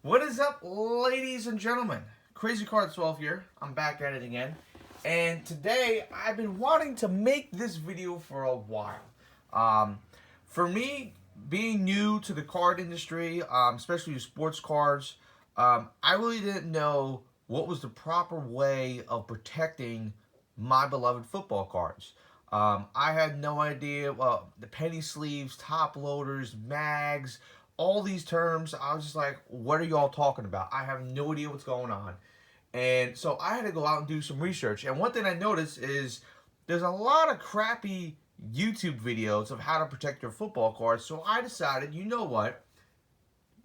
What is up, ladies and gentlemen? Crazy Card 12 here. I'm back at it again. And today, I've been wanting to make this video for a while. Um, for me, being new to the card industry, especially sports cards, I really didn't know what was the proper way of protecting my beloved football cards. I had no idea. Well, the penny sleeves, top loaders, mags, all these terms. I was just like, what are y'all talking about? I have no idea what's going on. And so I had to go out and do some research. And one thing I noticed is there's a lot of crappy YouTube videos of how to protect your football cards. So I decided, you know what?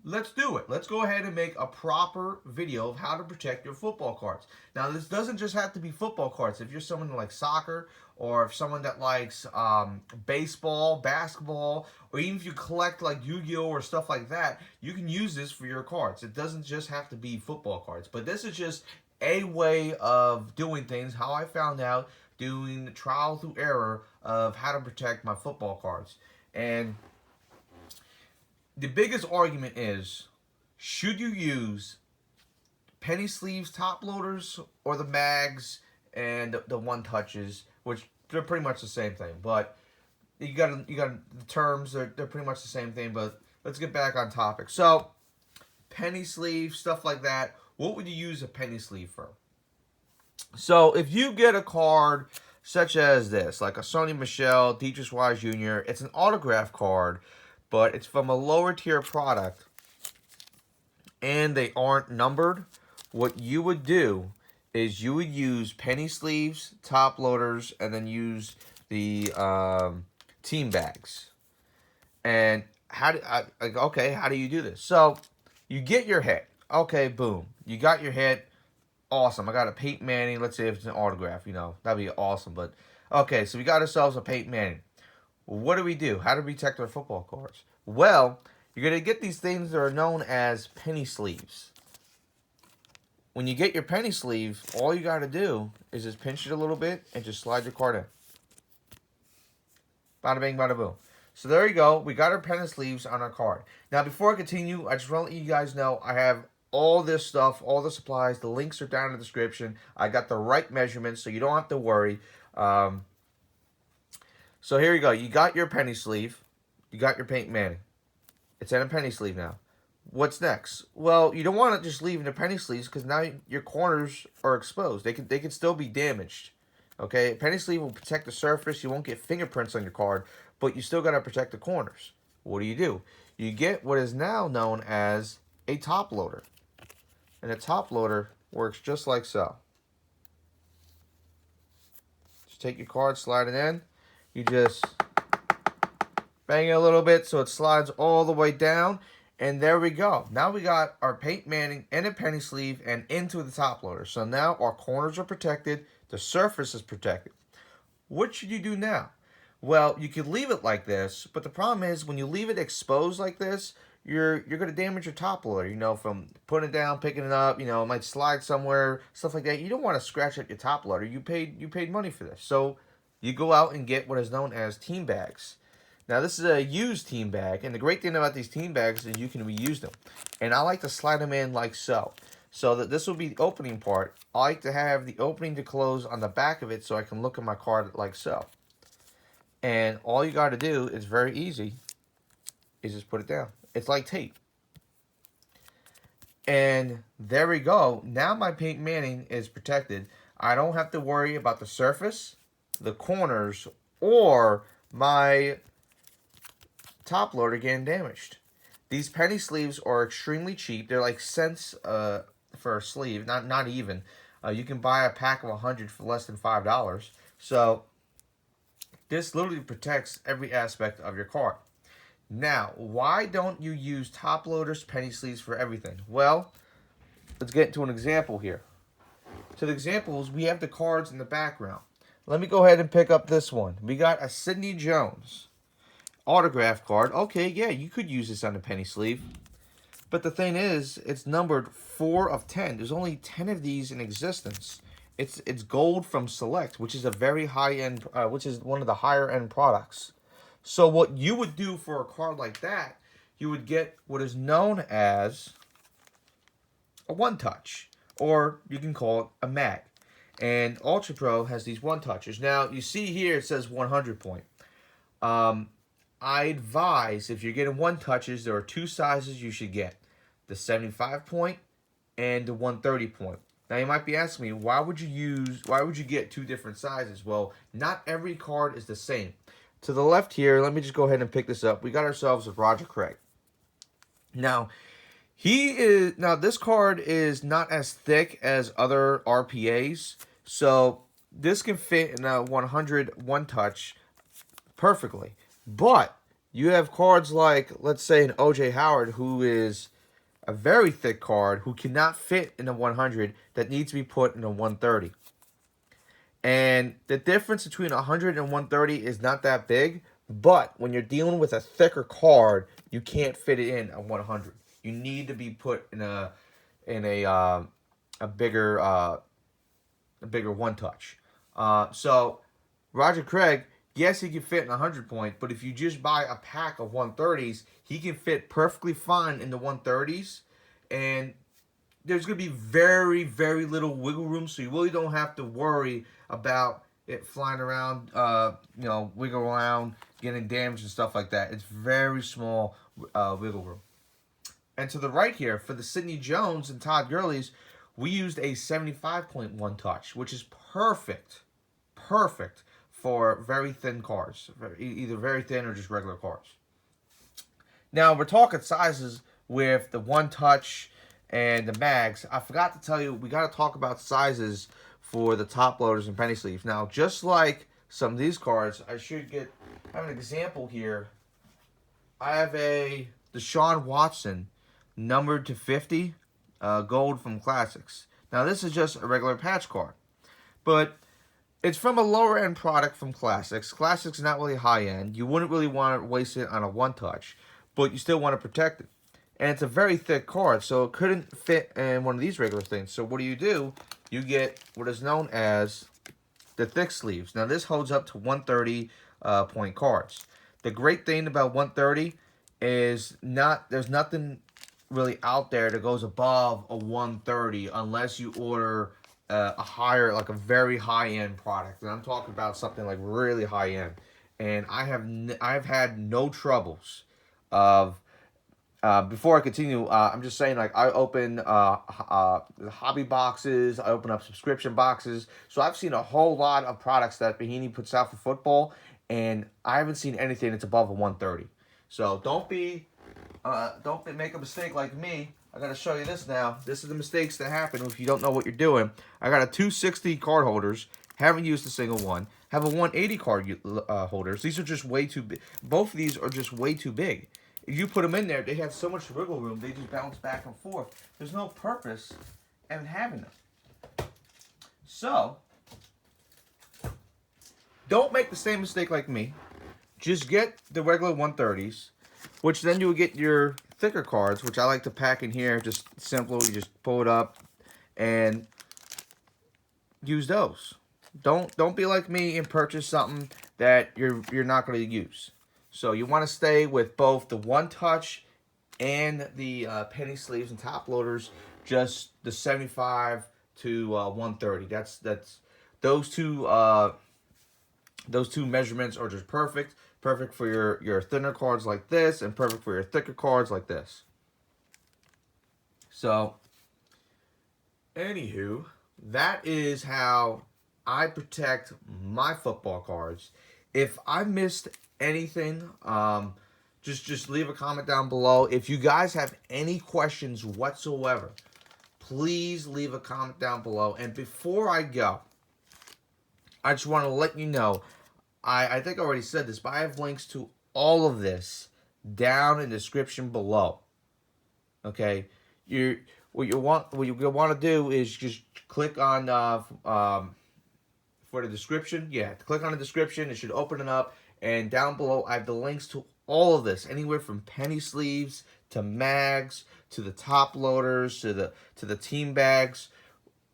Let's do it. Let's go ahead and make a proper video of how to protect your football cards. Now, this doesn't just have to be football cards. If you're someone that likes soccer, or if someone that likes baseball, basketball, or even if you collect like Yu-Gi-Oh or stuff like that, you can use this for your cards. It doesn't just have to be football cards. But this is just a way of doing things, how I found out, doing the trial through error of how to protect my football cards. And the biggest argument is, should you use penny sleeves top loaders or the mags and the one touches, which they're pretty much the same thing. But you got the terms, they're pretty much the same thing. But let's get back on topic. So penny sleeve, stuff like that. What would you use a penny sleeve for? So if you get a card such as this, like a Sony Michel, Dietrich Wise Jr., it's an autograph card, but it's from a lower tier product, and they aren't numbered. What you would do is you would use penny sleeves, top loaders, and then use the team bags. And how do you do this? So you get your hit. Okay, boom. You got your hit. Awesome. I got a Peyton Manning. Let's say if it's an autograph, that'd be awesome. But okay, so we got ourselves a Peyton Manning. What do we do? How do we protect our football cards? Well, you're going to get these things that are known as penny sleeves. When you get your penny sleeve, all you got to do is just pinch it a little bit and just slide your card in. Bada bing, bada boom. So there you go. We got our penny sleeves on our card. Now, before I continue, I just want to let you guys know I have all this stuff, all the supplies. The links are down in the description. I got the right measurements, so you don't have to worry. So here you go. You got your penny sleeve. You got your Peyton Manning. It's in a penny sleeve now. What's next? Well, you don't want to just leave in the penny sleeves because now your corners are exposed. They can still be damaged. Okay, a penny sleeve will protect the surface. You won't get fingerprints on your card, but you still got to protect the corners. What do? You get what is now known as a top loader. And a top loader works just like so. Just take your card, slide it in. You just bang it a little bit so it slides all the way down. And there we go. Now we got our Peyton Manning in a penny sleeve and into the top loader. So now our corners are protected. The surface is protected. What should you do now? Well, you could leave it like this, but the problem is when you leave it exposed like this, you're going to damage your top loader, from putting it down, picking it up, it might slide somewhere, stuff like that. You don't want to scratch at your top loader. You paid money for this. So you go out and get what is known as team bags. Now, this is a used team bag, and the great thing about these team bags is you can reuse them. And I like to slide them in like so. So that this will be the opening part. I like to have the opening to close on the back of it so I can look at my card like so. And all you got to do is very easy, is just put it down. It's like tape. And there we go. Now my Peyton Manning is protected. I don't have to worry about the surface, the corners, or my top loader getting damaged. These penny sleeves are extremely cheap. They're like cents for a sleeve, not even. You can buy a pack of 100 for less than $5. So this literally protects every aspect of your card. Now, why don't you use top loaders, penny sleeves for everything? Well, let's get into an example here. So the examples, we have the cards in the background. Let me go ahead and pick up this one. We got a Sidney Jones autograph card. Okay, yeah, you could use this on a penny sleeve. But the thing is, it's numbered 4 of 10. There's only 10 of these in existence. It's gold from Select, which is a very high-end, which is one of the higher-end products. So what you would do for a card like that, you would get what is known as a one-touch, or you can call it a mag. And Ultra Pro has these one-touchers. Now, you see here it says 100 point. I advise, if you're getting one-touches, there are two sizes you should get. The 75 point and the 130 point. Now, you might be asking me, why would you get two different sizes? Well, not every card is the same. To the left here, let me just go ahead and pick this up. We got ourselves a Roger Craig. Now, this card is not as thick as other RPAs, so this can fit in a 100 one-touch perfectly. But you have cards like, let's say, an O.J. Howard, who is a very thick card, who cannot fit in a 100, that needs to be put in a 130. And the difference between 100 and 130 is not that big, but when you're dealing with a thicker card, you can't fit it in a 100. You need to be put in a bigger one touch. So Roger Craig, yes, he can fit in a 100 point, but if you just buy a pack of 130s, he can fit perfectly fine in the 130s, and there's going to be very, very little wiggle room, so you really don't have to worry about it flying around, wiggle around, getting damaged and stuff like that. It's very small wiggle room. And to the right here, for the Sidney Jones and Todd Gurley's, we used a 75.1 touch, which is perfect for very thin cards, either very thin or just regular cards. Now, we're talking sizes with the one touch and the mags. I forgot to tell you, we got to talk about sizes for the top loaders and penny sleeves. Now, just like some of these cards, I have an example here. I have a Deshaun Watson, numbered to 50, gold from Classics. Now, this is just a regular patch card, but it's from a lower end product from Classics. Classics is not really high end. You wouldn't really want to waste it on a one touch, but you still want to protect it. And it's a very thick card, so it couldn't fit in one of these regular things. So what do? You get what is known as the thick sleeves. Now, this holds up to 130 point cards. The great thing about 130 is there's nothing really out there that goes above a 130 unless you order a higher, like a very high-end product. And I'm talking about something like really high-end. And I've had no troubles of... before I continue, I'm just saying, like, I open hobby boxes, I open up subscription boxes, so I've seen a whole lot of products that Bahini puts out for football, and I haven't seen anything that's above a 130. So don't make a mistake like me. I gotta show you this now. This is the mistakes that happen if you don't know what you're doing. I got a 260 card holders, haven't used a single one. Have a 180 card holders. These are just way too big. Both of these are just way too big. If you put them in there, they have so much wiggle room, they just bounce back and forth. There's no purpose in having them. So, don't make the same mistake like me. Just get the regular 130s, which then you will get your thicker cards, which I like to pack in here. Just simple, you just pull it up and use those. Don't be like me and purchase something that you're not going to use. So you want to stay with both the one touch and the penny sleeves and top loaders, just the 75 to 130. That's those two measurements are just perfect. Perfect for your thinner cards like this, and perfect for your thicker cards like this. So, anywho, that is how I protect my football cards. If I missed anything, just leave a comment down below. If you guys have any questions whatsoever, please leave a comment down below. And before I go, I just want to let you know, I think I already said this, but I have links to all of this down in the description below. Okay, what you want to do is just click on for the description. Yeah, click on the description. It should open it up, and down below I have the links to all of this, anywhere from penny sleeves to mags to the top loaders to the team bags.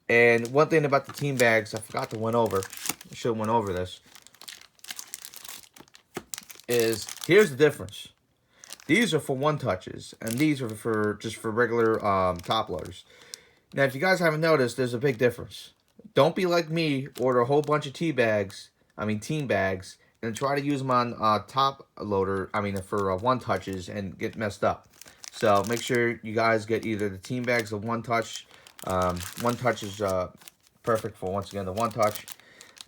And one thing about the team bags, I forgot to went over. I should have went over this. Here's the difference. These are for one touches, and these are for regular top loaders. Now, if you guys haven't noticed, there's a big difference. Don't be like me, order a whole bunch of team bags, and try to use them on top loader, for one touches and get messed up. So make sure you guys get either the team bags of one touch. One touch is perfect for, once again, the one touch.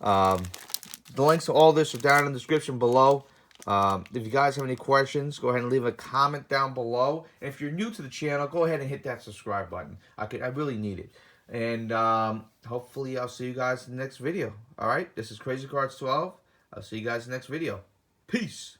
The links to all this are down in the description below. If you guys have any questions, go ahead and leave a comment down below. And if you're new to the channel, go ahead and hit that subscribe button. I really need it. And hopefully I'll see you guys in the next video. All right, this is Crazy Cards 12. I'll see you guys in the next video. Peace.